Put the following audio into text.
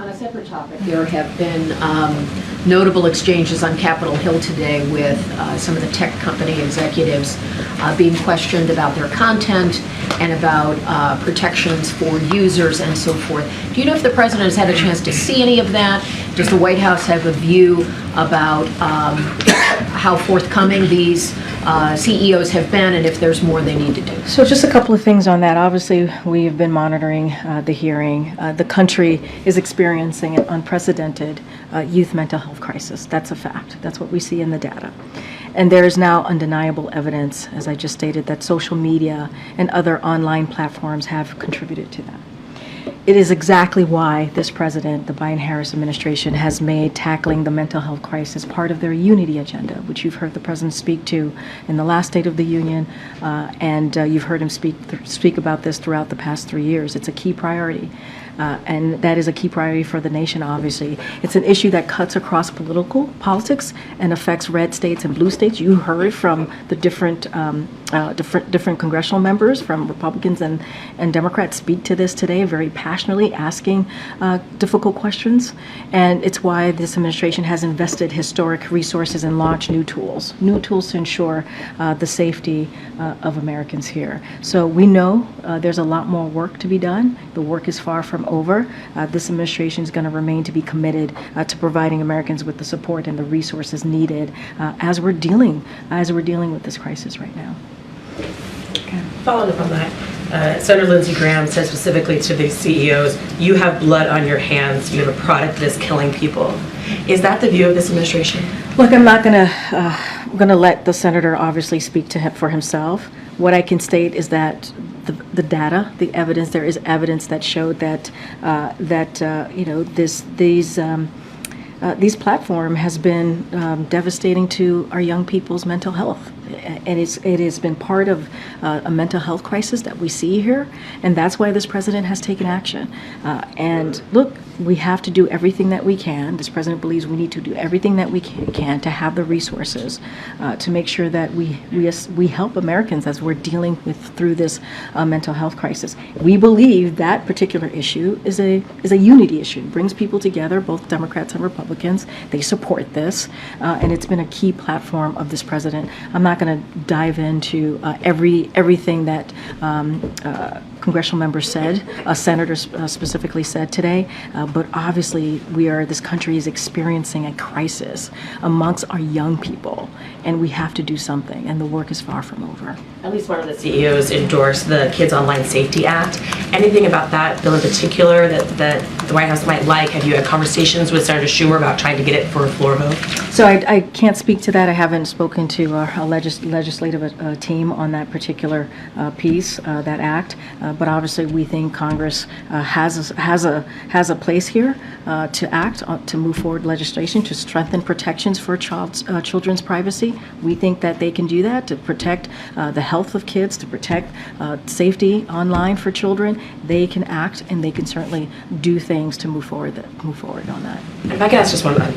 On a separate topic, there have been notable exchanges on Capitol Hill today with some of the tech company executives being questioned about their content and about protections for users and so forth. Do you know if the president has had a chance to see any of that? Does the White House have a view about how forthcoming these CEOs have been and if there's more they need to do? So just a couple of things on that. Obviously, we've been monitoring the hearing. The country is experiencing an unprecedented youth mental health crisis. That's a fact. That's what we see in the data. And there is now undeniable evidence, as I just stated, that social media and other online platforms have contributed to that. It is exactly why this president, the Biden-Harris administration, has made tackling the mental health crisis part of their unity agenda, which you've heard the president speak to in the last State of the Union, and you've heard him speak about this throughout the past 3 years. It's a key priority. And that is a key priority for the nation, obviously. It's an issue that cuts across politics and affects red states and blue states. You heard from the different congressional members, from Republicans and Democrats, speak to this today very passionately, asking difficult questions. And it's why this administration has invested historic resources and launched new tools to ensure the safety of Americans here. So we know there's a lot more work to be done. The work is far from over. This administration is going to remain to be committed to providing Americans with the support and the resources needed as we're dealing with this crisis right now. Okay. Following up on that, Senator Lindsey Graham said specifically to these CEOs, you have blood on your hands, you have a product that is killing people. Is that the view of this administration? Look, I'm not going to let the senator obviously speak to him for himself. What I can state is that the data, the evidence, there is evidence that showed that these platform has been devastating to our young people's mental health. And it has been part of a mental health crisis that we see here, and that's why this president has taken action. And look, we have to do everything that we can. This president believes we need to do everything that we can to have the resources to make sure that we help Americans as we're dealing through this mental health crisis. We believe that particular issue is a unity issue. It brings people together, both Democrats and Republicans. They support this, and it's been a key platform of this president. I'm not going to dive into everything that congressional members said, senators specifically said today, but obviously this country is experiencing a crisis amongst our young people, and we have to do something, and the work is far from over. At least one of the CEOs endorsed the Kids Online Safety Act. Anything about that bill in particular that the White House might like? Have you had conversations with Senator Schumer about trying to get it for a floor vote? So I can't speak to that. I haven't spoken to our legislative team on that particular piece, that act. But obviously, we think Congress has a place here to act to move forward legislation to strengthen protections for children's privacy. We think that they can do that to protect the health of kids, to protect safety online for children. They can act, and they can certainly do things to move forward on that. If I could ask just one